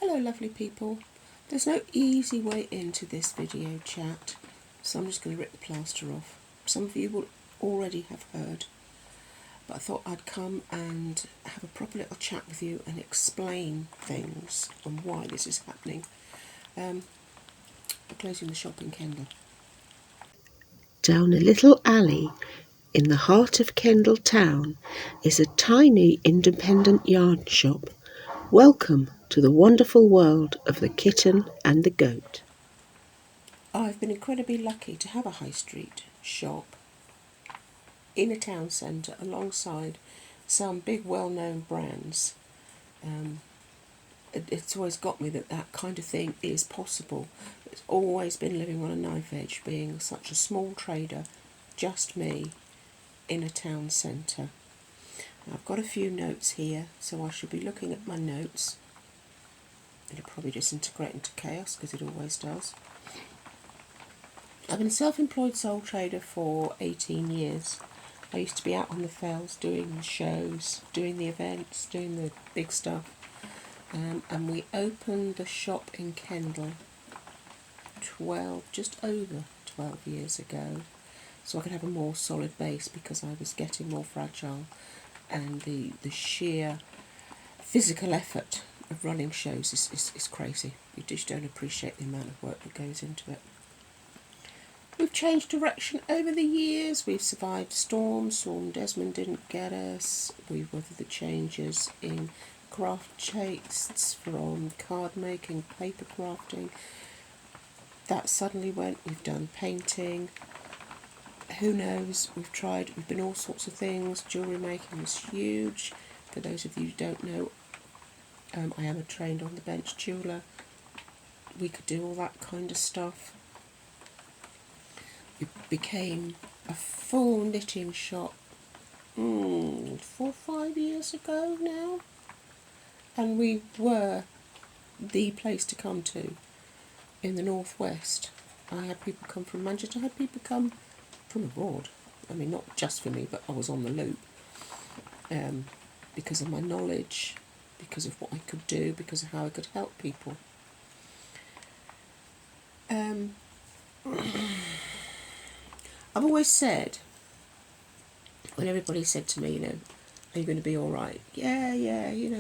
Hello lovely people. There's no easy way into this video chat, so I'm just going to rip the plaster off. Some of you will already have heard, but I thought I'd come and have a proper little chat with you and explain things and why this is happening. We're closing the shop in Kendal. Down a little alley in the heart of Kendal town is a tiny independent yarn shop. Welcome to the wonderful world of the kitten and the goat. I've been incredibly lucky to have a high street shop in a town centre alongside some big well-known brands. It's always got me that kind of thing is possible. It's always been living on a knife edge, being such a small trader, just me, in a town centre. I've got a few notes here, so I should be looking at my notes. It'll probably disintegrate into chaos, because it always does. I've been a self-employed sole trader for 18 years. I used to be out on the fells doing the shows, doing the events, doing the big stuff. And we opened the shop in Kendal just over 12 years ago, so I could have a more solid base, because I was getting more fragile, and the sheer physical effort of running shows is crazy. You just don't appreciate the amount of work that goes into it. We've changed direction over the years. We've survived storms. Storm Desmond didn't get us. We've weathered the changes in craft tastes, from card making, paper crafting. That suddenly went. We've done painting. Who knows? We've been all sorts of things. Jewellery making was huge. For those of you who don't know, I am a trained on the bench jeweller. We could do all that kind of stuff. We became a full knitting shop 4 or 5 years ago now. And we were the place to come to in the northwest. I had people come from Manchester, I had people come from abroad. I mean, not just for me, but I was on the loop. Because of my knowledge, because of what I could do, because of how I could help people. I've always said, when everybody said to me, are you going to be all right? Yeah,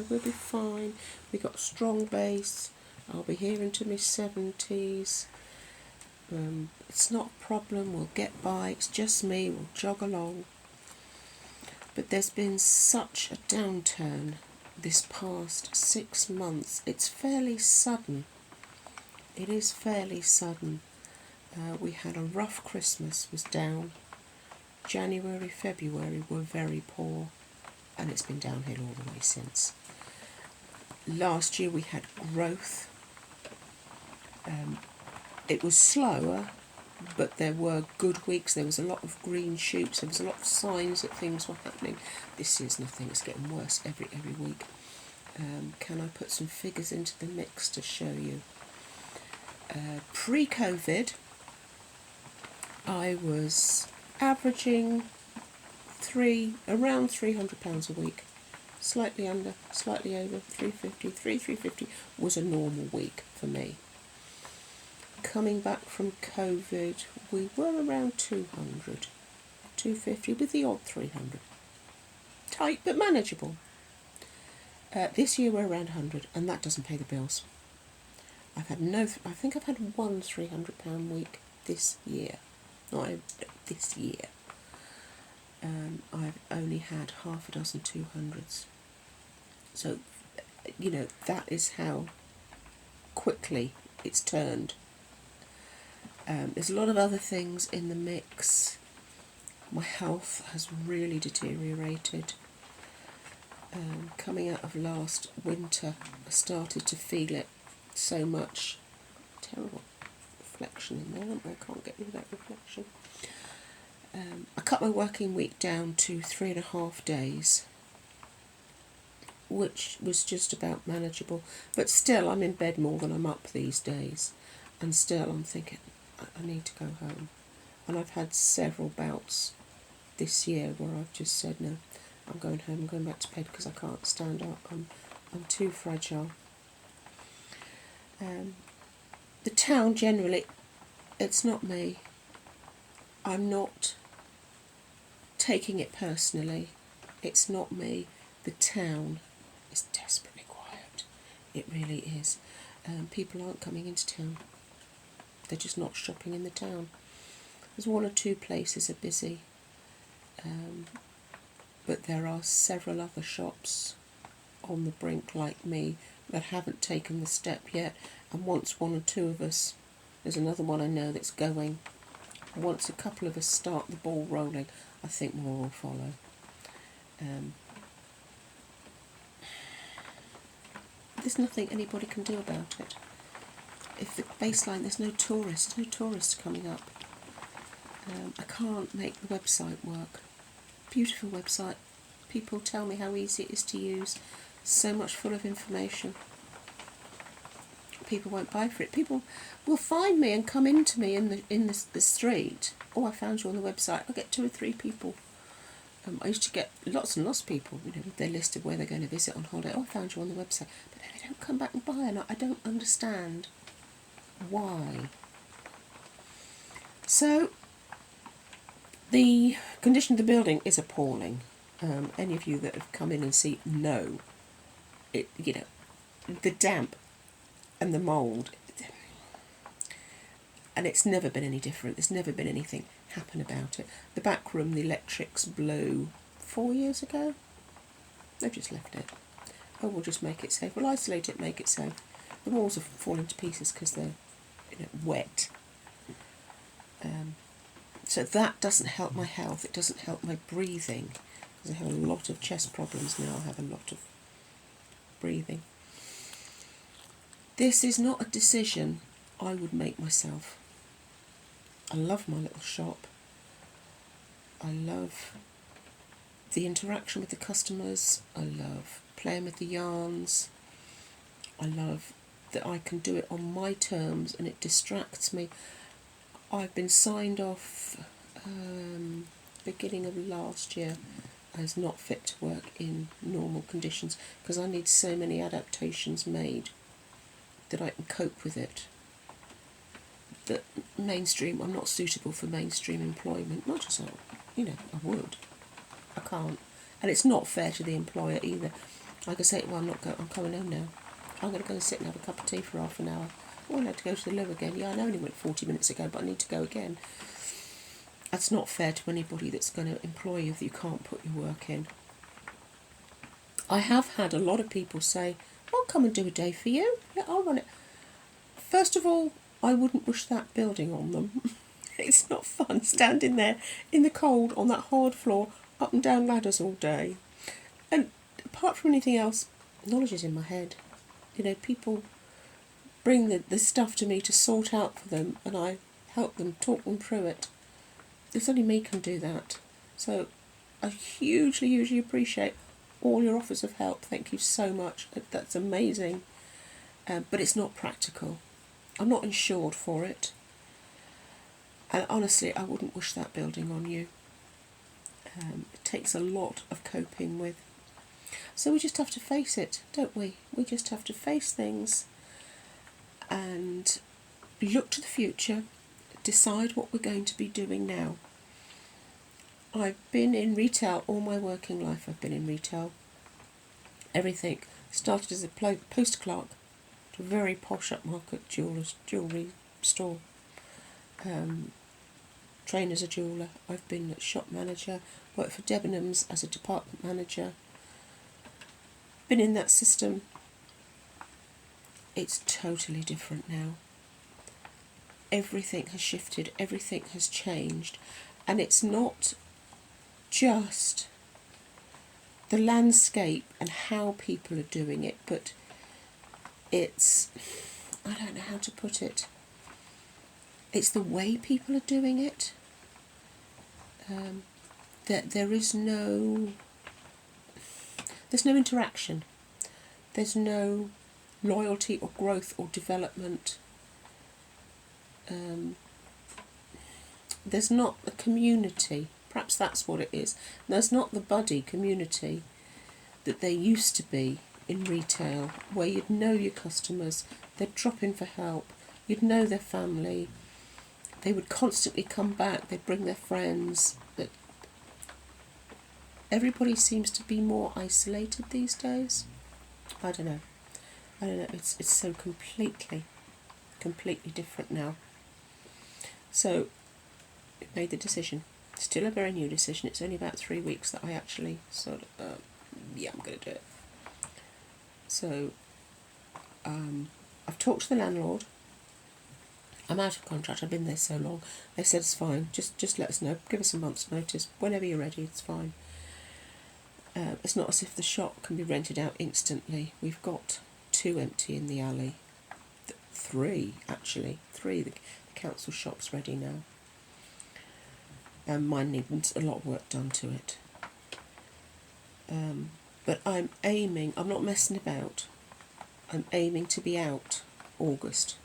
we'll be fine. We got a strong base. I'll be here into my 70s. It's not a problem. We'll get by. It's just me. We'll jog along. But there's been such a downturn this past 6 months. It's fairly sudden. It is fairly sudden. We had a rough Christmas, was down. January, February were very poor, and it's been downhill all the way since. Last year we had growth. It was slower, but there were good weeks. There was a lot of green shoots. There was a lot of signs that things were happening. This year's nothing. It's getting worse every week. Can I put some figures into the mix to show you? Pre-COVID, I was averaging around £300 a week. Slightly under, slightly over, 350 was a normal week for me. Coming back from COVID, we were around 200, 250 with the odd 300. Tight but manageable. This year we're around 100, and that doesn't pay the bills. I think I've had one £300 week this year. This year. I've only had half a dozen 200s. So, that is how quickly it's turned. There's a lot of other things in the mix. My health has really deteriorated. Coming out of last winter, I started to feel it so much. Terrible reflection in there, I can't get rid of that reflection. I cut my working week down to 3.5 days, which was just about manageable. But still, I'm in bed more than I'm up these days. And still, I'm thinking, I need to go home. And I've had several bouts this year where I've just said, no, I'm going home, I'm going back to bed because I can't stand up. I'm too fragile. The town generally, it's not me. I'm not taking it personally. It's not me. The town is desperately quiet. It really is. People aren't coming into town. They're just not shopping in the town. There's one or two places are busy, but there are several other shops on the brink like me that haven't taken the step yet. And once one or two of us, there's another one I know that's going, once a couple of us start the ball rolling, I think more will follow. There's nothing anybody can do about it. If the baseline, there's no tourists coming up. I can't make the website work. Beautiful website. People tell me how easy it is to use. So much full of information. People won't buy for it. People will find me and come into me in the street. Oh, I found you on the website. I get 2 or 3 people. I used to get lots and lots of people, with their list of where they're going to visit on holiday. Oh, I found you on the website. But then they don't come back and buy, and I don't understand why. So, the condition of the building is appalling. Any of you that have come in and see know, the damp and the mould, and it's never been any different. There's never been anything happen about it. The back room, the electrics blew 4 years ago. They've just left it. Oh, we'll just make it safe. We'll isolate it, make it safe. The walls have fallen to pieces because they're wet. So that doesn't help my health. It doesn't help my breathing. Because I have a lot of chest problems now. I have a lot of breathing. This is not a decision I would make myself. I love my little shop. I love the interaction with the customers. I love playing with the yarns. I love that I can do it on my terms and it distracts me. I've been signed off beginning of last year as not fit to work in normal conditions because I need so many adaptations made that I can cope with it. That mainstream, I'm not suitable for mainstream employment. Not just, I would. I can't. And it's not fair to the employer either. Like I say, well, I'm coming home now. I'm going to go and sit and have a cup of tea for half an hour. Oh, I had to go to the loo again. Yeah, I only went 40 minutes ago, but I need to go again. That's not fair to anybody that's going to employ you if you can't put your work in. I have had a lot of people say, I'll come and do a day for you. Yeah, I'll run it. First of all, I wouldn't wish that building on them. It's not fun standing there in the cold on that hard floor, up and down ladders all day. And apart from anything else, knowledge is in my head. People bring the stuff to me to sort out for them, and I help them, talk them through it. There's only me can do that. So I hugely appreciate all your offers of help. Thank you so much. That's amazing. But it's not practical. I'm not insured for it. And honestly, I wouldn't wish that building on you. It takes a lot of coping with. So we just have to face it, don't we? We just have to face things and look to the future, decide what we're going to be doing now. I've been in retail all my working life. I've been in retail. Everything. Started as a post clerk to a very posh upmarket jewellery store. Trained as a jeweller. I've been a shop manager. Worked for Debenhams as a department manager. Been in that system. It's totally different now. Everything has shifted. Everything has changed. And it's not just the landscape and how people are doing it, but it's, I don't know how to put it, it's the way people are doing it. That there's no interaction, there's no loyalty or growth or development. There's not a community. Perhaps that's what it is. There's not the buddy community that there used to be in retail, where you'd know your customers, They'd drop in for help. You'd know their family. They would constantly come back. They'd bring their friends. That everybody seems to be more isolated these days. I don't know. It's so completely different now. So we made the decision. Still a very new decision. It's only about 3 weeks that I actually sort of, yeah, I'm going to do it. So I've talked to the landlord. I'm out of contract. I've been there so long. They said it's fine. Just let us know. Give us a month's notice. Whenever you're ready, it's fine. It's not as if the shop can be rented out instantly. We've got 2 empty in the alley. 3, actually. 3. The council shop's ready now. And mine needs a lot of work done to it. But I'm not messing about. I'm aiming to be out August.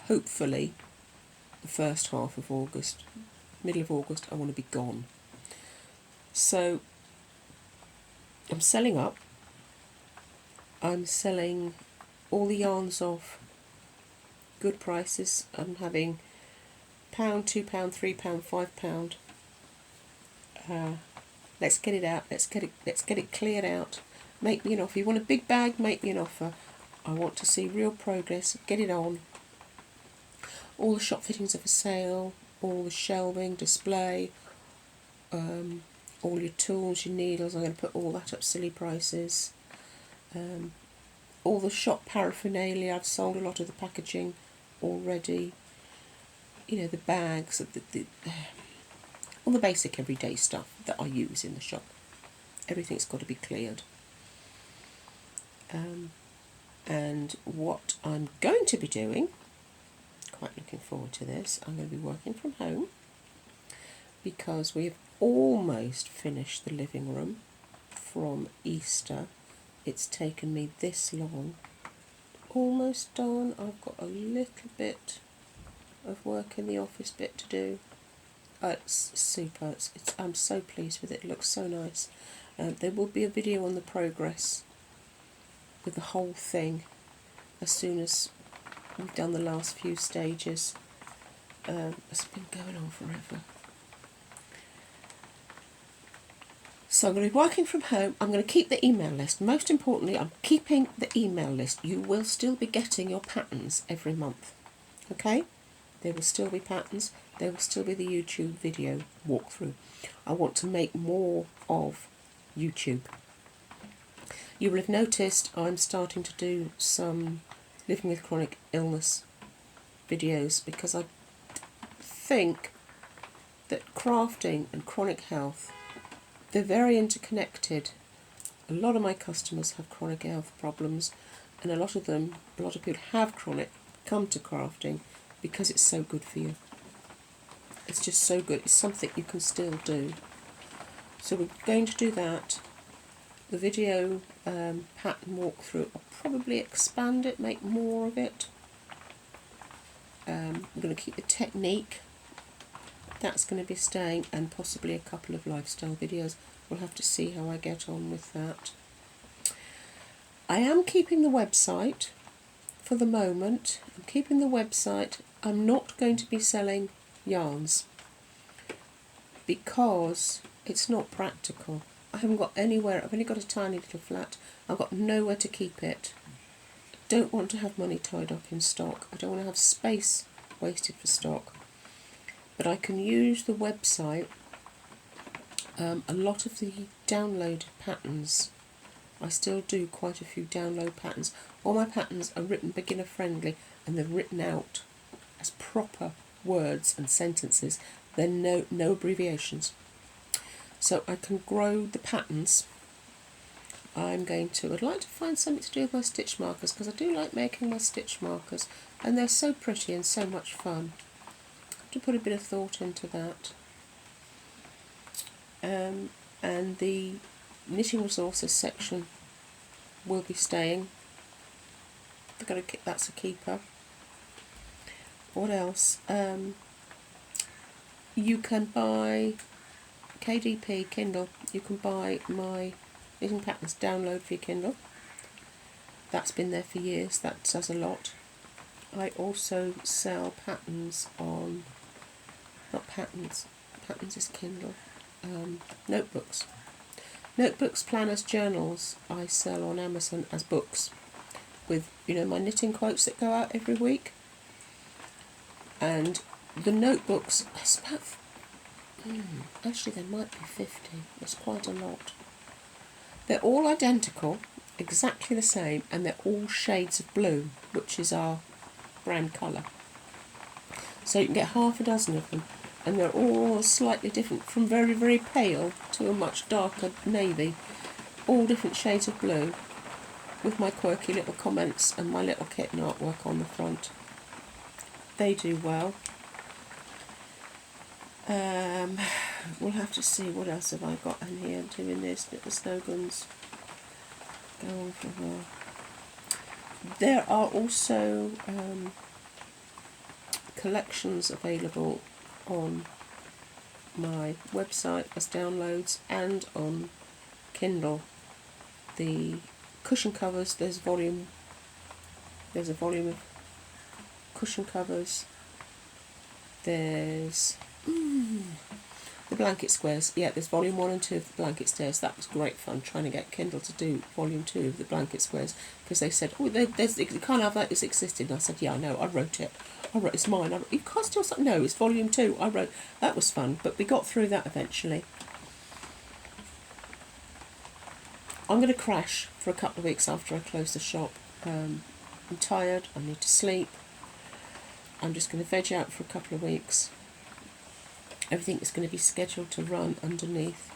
Hopefully, the first half of August, middle of August, I want to be gone. So, I'm selling up. I'm selling all the yarns off good prices. I'm having £1, £2, £3, £5. Let's get it out. Let's get it cleared out. Make me an offer. You want a big bag? Make me an offer. I want to see real progress. Get it on. All the shop fittings are for sale. All the shelving, display, all your tools, your needles. I'm going to put all that up silly prices. All the shop paraphernalia. I've sold a lot of the packaging already. You know, the bags, all the basic everyday stuff that I use in the shop. Everything's got to be cleared. And what I'm going to be doing, quite looking forward to this, I'm going to be working from home because we've almost finished the living room from Easter. It's taken me this long. Almost done. I've got a little bit of work in the office bit to do. It's super. I'm so pleased with it. It looks so nice. There will be a video on the progress with the whole thing as soon as we've done the last few stages. It's been going on forever. So I'm going to be working from home. I'm going to keep the email list. Most importantly, I'm keeping the email list. You will still be getting your patterns every month. Okay? There will still be patterns. There will still be the YouTube video walkthrough. I want to make more of YouTube. You will have noticed I'm starting to do some living with chronic illness videos because I think that crafting and chronic health, they're very interconnected. A lot of my customers have chronic health problems, and a lot of people have chronic, come to crafting because it's so good for you. It's just so good. It's something you can still do. So we're going to do that. The video pattern walkthrough, I'll probably expand it, make more of it. I'm going to keep the technique. That's going to be staying, and possibly a couple of lifestyle videos. We'll have to see how I get on with that. I am keeping the website for the moment. I'm keeping the website. I'm not going to be selling yarns because it's not practical. I haven't got anywhere. I've only got a tiny little flat. I've got nowhere to keep it. I don't want to have money tied up in stock. I don't want to have space wasted for stock. But I can use the website. A lot of the downloaded patterns, I still do quite a few download patterns. All my patterns are written beginner friendly, and they're written out as proper words and sentences. There are no abbreviations. So I can grow the patterns. I'd like to find something to do with my stitch markers, because I do like making my stitch markers, and they're so pretty and so much fun. I have to put a bit of thought into that. And the knitting resources section will be staying. That's a keeper. What else? You can buy KDP, Kindle. You can buy my knitting patterns download for your Kindle. That's been there for years, that says a lot. I also sell patterns on, not patterns, patterns is Kindle, notebooks. Notebooks, planners, journals I sell on Amazon as books with, you know, my knitting quotes that go out every week. And the notebooks, it's about, actually there might be 50, it's quite a lot. They're all identical, exactly the same, and they're all shades of blue, which is our brand colour. So you can get half a dozen of them, and they're all slightly different, from very, very pale to a much darker navy, all different shades of blue, with my quirky little comments and my little kitten artwork on the front. They do well. We'll have to see what else have I got in here doing this. Little slogans go on for a while. There are also collections available on my website as downloads and on Kindle. The cushion covers, there's a volume of cushion covers. There's the blanket squares. Yeah, there's volume 1 and 2 of the blanket squares. That was great fun trying to get Kindle to do volume 2 of the blanket squares, because they said, oh, you can't have that, it's existed. And I said, yeah, I know, I wrote it, it's mine. You can't steal something. No, it's volume 2. I wrote. That was fun, but we got through that eventually. I'm going to crash for a couple of weeks after I close the shop. I'm tired, I need to sleep. I'm just going to veg out for a couple of weeks. Everything is going to be scheduled to run underneath.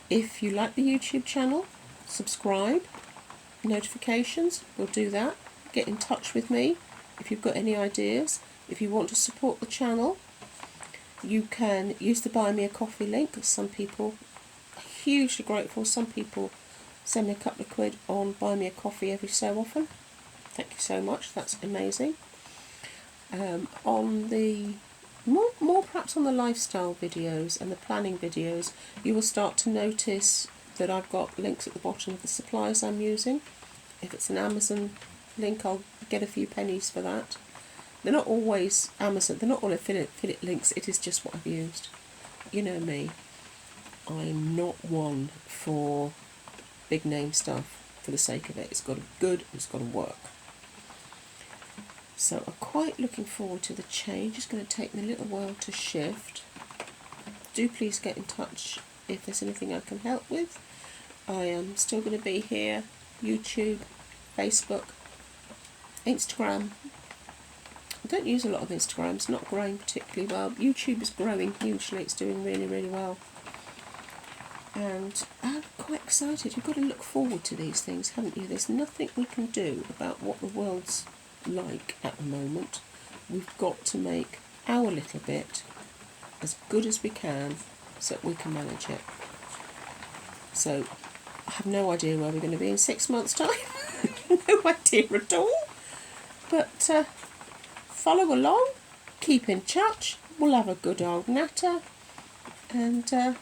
If you like the YouTube channel, subscribe, notifications, we'll do that. Get in touch with me if you've got any ideas. If you want to support the channel, you can use the Buy Me a Coffee link. Some people are hugely grateful. Some people send me a couple of quid on Buy Me a Coffee every so often. Thank you so much, that's amazing. On the more perhaps on the lifestyle videos and the planning videos, you will start to notice that I've got links at the bottom of the supplies I'm using. If it's an Amazon link, I'll get a few pennies for that. They're not always Amazon, they're not all affiliate links, it is just what I've used. You know me, I'm not one for big name stuff for the sake of it. It's got to be good, it's got to work. So I'm quite looking forward to the change. It's going to take me a little while to shift. Do please get in touch if there's anything I can help with. I am still going to be here, YouTube, Facebook, Instagram. I don't use a lot of Instagram, it's not growing particularly well. YouTube is growing hugely, it's doing really, really well. And I'm quite excited. You've got to look forward to these things, haven't you? There's nothing we can do about what the world's like at the moment. We've got to make our little bit as good as we can so that we can manage it. So I have no idea where we're going to be in 6 months' time. No idea at all. But follow along, keep in touch, we'll have a good old natter, and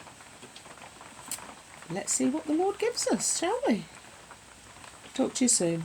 let's see what the Lord gives us, shall we? Talk to you soon.